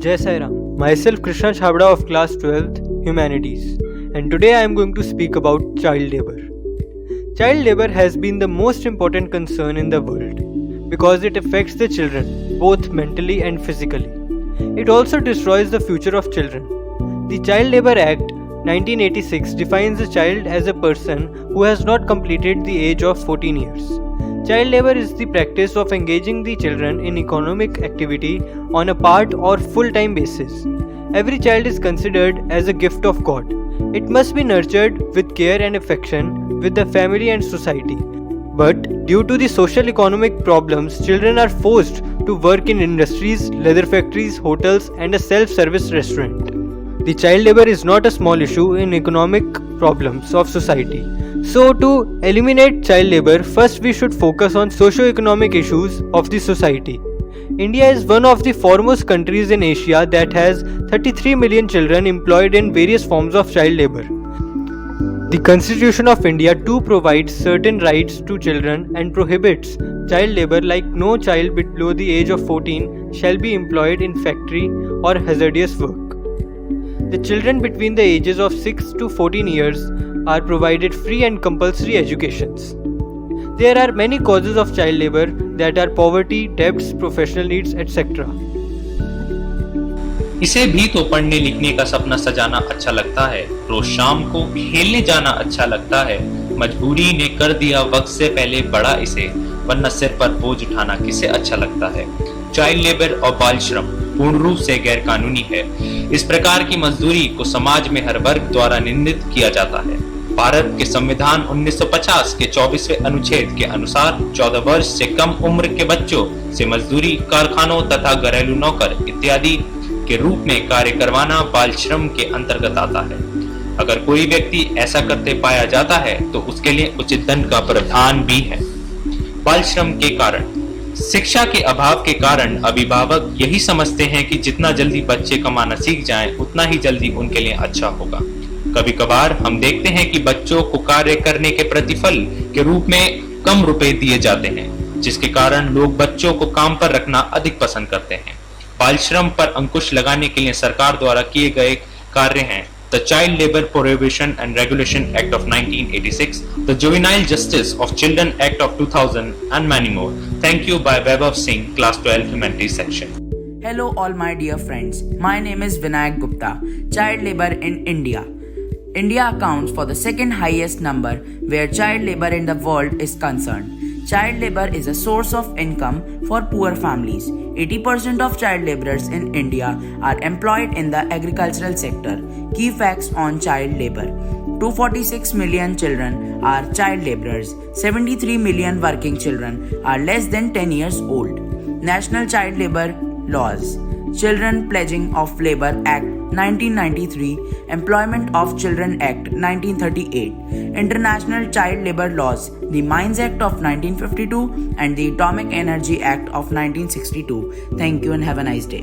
Jai Sai Ram. Myself Krishna Chabda of class 12th Humanities, and today I am going to speak about child labor. Child labor has been the most important concern in the world because it affects the children both mentally and physically. It also destroys the future of children. The Child Labor Act 1986 defines a child as a person who has not completed the age of 14 years. Child labor is the practice of engaging the children in economic activity on a part or full-time basis. Every child is considered as a gift of God. It must be nurtured with care and affection with the family and society. But due to the social economic problems, children are forced to work in industries, leather factories, hotels, and a self-service restaurant. The child labor is not a small issue in economic problems of society. So to eliminate child labor, first we should focus on socio-economic issues of the society. India is one of the foremost countries in Asia that has 33 million children employed in various forms of child labor. The Constitution of India too provides certain rights to children and prohibits child labor, like no child below the age of 14 shall be employed in factory or hazardous work. The children between the ages of 6 to 14 years are provided free and compulsory educations. There are many causes of child labor that are poverty, debts, professional needs, etc. इसे भी तो पढ़ने लिखने का सपना सजाना अच्छा लगता है, रोज शाम को खेलने जाना अच्छा लगता है, मजबूरी ने कर दिया वक्त से पहले बड़ा इसे, वरना सिर पर बोझ उठाना किसे अच्छा लगता है। चाइल्ड लेबर और बाल श्रम पूर्ण रूप से गैर कानूनी है। इस प्रकार की मजदूरी को समाज में हर वर्ग द्वारा निंदित किया जाता है। भारत के संविधान 1950 के 24वें अनुच्छेद के अनुसार 14 वर्ष से कम उम्र के बच्चों से मजदूरी, कारखानों तथा घरेलू नौकर इत्यादि के रूप में कार्य करवाना बाल श्रम के अंतर्गत आता है। अगर कोई व्यक्ति ऐसा करते पाया जाता है तो उसके लिए उचित दंड का प्रावधान भी है। बाल श्रम के कारण शिक्षा के अभाव के कारण अभिभावक यही समझते हैं कि जितना जल्दी बच्चे कमाना सीख जाएं, उतना ही जल्दी उनके लिए अच्छा होगा। कभी कभार हम देखते हैं कि बच्चों को कार्य करने के प्रतिफल के रूप में कम रुपए दिए जाते हैं, जिसके कारण लोग बच्चों को काम पर रखना अधिक पसंद करते हैं। बाल श्रम पर अंकुश लगाने के लिए सरकार द्वारा किए गए कार्य हैं The Child Labor Prohibition and Regulation Act of 1986, the Juvenile Justice of Children Act of 2000, and many more. Thank you by Vaibhav Singh, Class 12 Humanities Section. Hello all my dear friends. My name is Vinayak Gupta. Child labor in India. India accounts for the second highest number where child labor in the world is concerned. Child labor is a source of income for poor families. 80% of child laborers in India are employed in the agricultural sector. Key facts on child labor. 246 million children are child laborers. 73 million working children are less than 10 years old. National Child Labor Laws. Children Pledging of Labor Act 1993, Employment of Children Act 1938, International Child Labor Laws, the Mines Act of 1952 and the Atomic Energy Act of 1962. Thank you and have a nice day.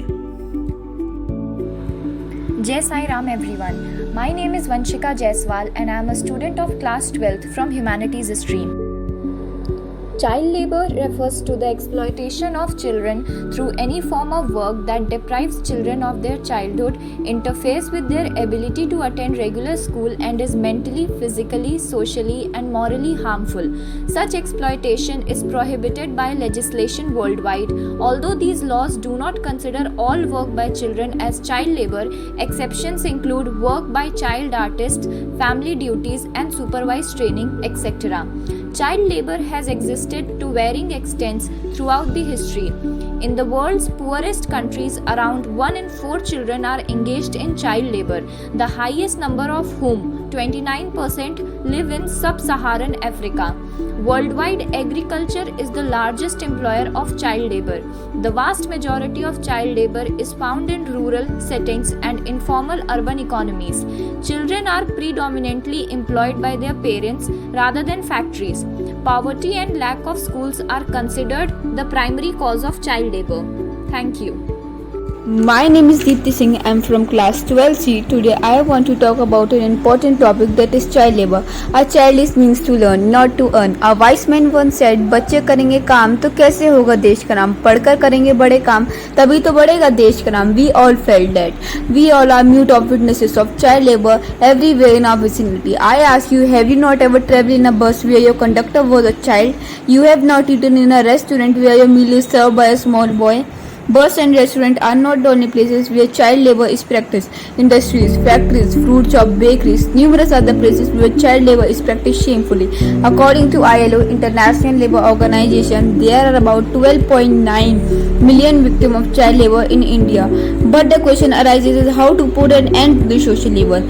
Jai Sai Ram everyone. My name is Vanshika Jaiswal and I am a student of class 12th from Humanities stream. Child labor refers to the exploitation of children through any form of work that deprives children of their childhood, interferes with their ability to attend regular school, and is mentally, physically, socially, and morally harmful. Such exploitation is prohibited by legislation worldwide. Although these laws do not consider all work by children as child labor, exceptions include work by child artists, family duties, and supervised training, etc. Child labor has existed to varying extents throughout the history. In the world's poorest countries, around 1 in 4 children are engaged in child labor, the highest number of whom, 29%, live in sub-Saharan Africa. Worldwide, agriculture is the largest employer of child labor. The vast majority of child labor is found in rural settings and informal urban economies. Children are predominantly employed by their parents rather than factories. Poverty and lack of schools are considered the primary cause of child labor. Thank you. My name is Deepti Singh. I am from class 12C. Today I want to talk about an important topic, that is child labor. A child is means to learn, not to earn. A wise man once said, बच्चे करेंगे काम तो कैसे होगा देश का नाम, पढ़कर करेंगे बड़े काम तभी तो बढ़ेगा देश का नाम. We all felt that. We all are mute of witnesses of child labor everywhere in our vicinity. I ask you, have you not ever traveled in a bus where your conductor was a child? You have not eaten in a restaurant where your meal is served by a small boy? Bus and restaurant are not the only places where child labor is practiced. Industries, factories, fruit shop, bakeries, numerous other places where child labor is practiced shamefully. According to ILO, International Labour Organization, there are about 12.9 million victims of child labor in India. But the question arises is how to put an end to the social labor.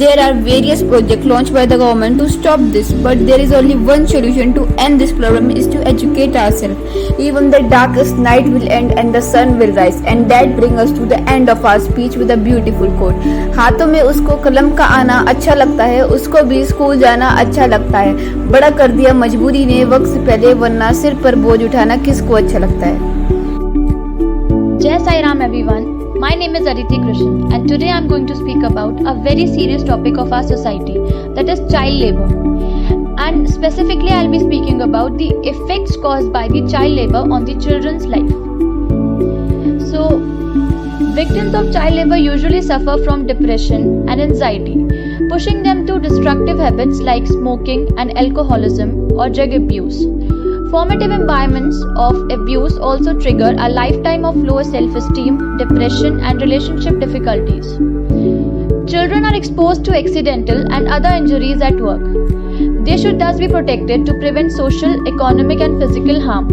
There are various projects launched by the government to stop this, but there is only one solution to end this problem, is to educate ourselves. Even the darkest night will end and the sun will rise, and that brings us to the end of our speech with a beautiful quote. हाथों में उसको कलम का आना अच्छा लगता है, उसको भी स्कूल जाना अच्छा लगता है, बड़ा कर दिया मजबूरी ने वक्त से पहले, वरना सिर पर बोझ उठाना किसको अच्छा लगता है. Jai Sai Ram everyone. My name is Aditi Krishnan and today I am going to speak about a very serious topic of our society, that is child labor. And specifically I will be speaking about the effects caused by the child labor on the children's life. So, victims of child labor usually suffer from depression and anxiety, pushing them to destructive habits like smoking and alcoholism or drug abuse. Formative environments of abuse also trigger a lifetime of low self-esteem, depression and relationship difficulties. Children are exposed to accidental and other injuries at work. They should thus be protected to prevent social, economic and physical harm,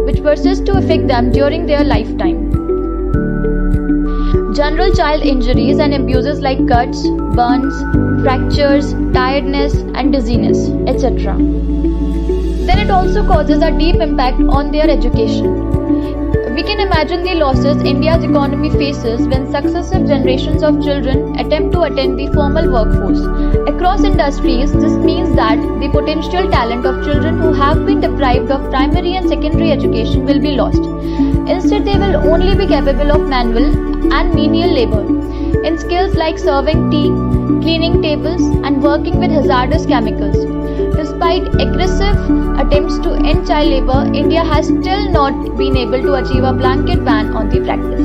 which persist to affect them during their lifetime. General child injuries and abuses like cuts, burns, fractures, tiredness and dizziness, etc. Then it also causes a deep impact on their education. We can imagine the losses India's economy faces when successive generations of children attempt to attend the formal workforce. Across industries, this means that the potential talent of children who have been deprived of primary and secondary education will be lost. Instead, they will only be capable of manual and menial labor in skills like serving tea, cleaning tables, and working with hazardous chemicals. Despite aggressive attempts to end child labor, India has still not been able to achieve a blanket ban on the practice.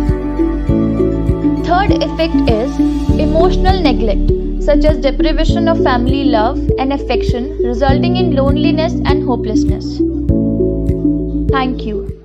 Third effect is emotional neglect, such as deprivation of family love and affection, resulting in loneliness and hopelessness. Thank you.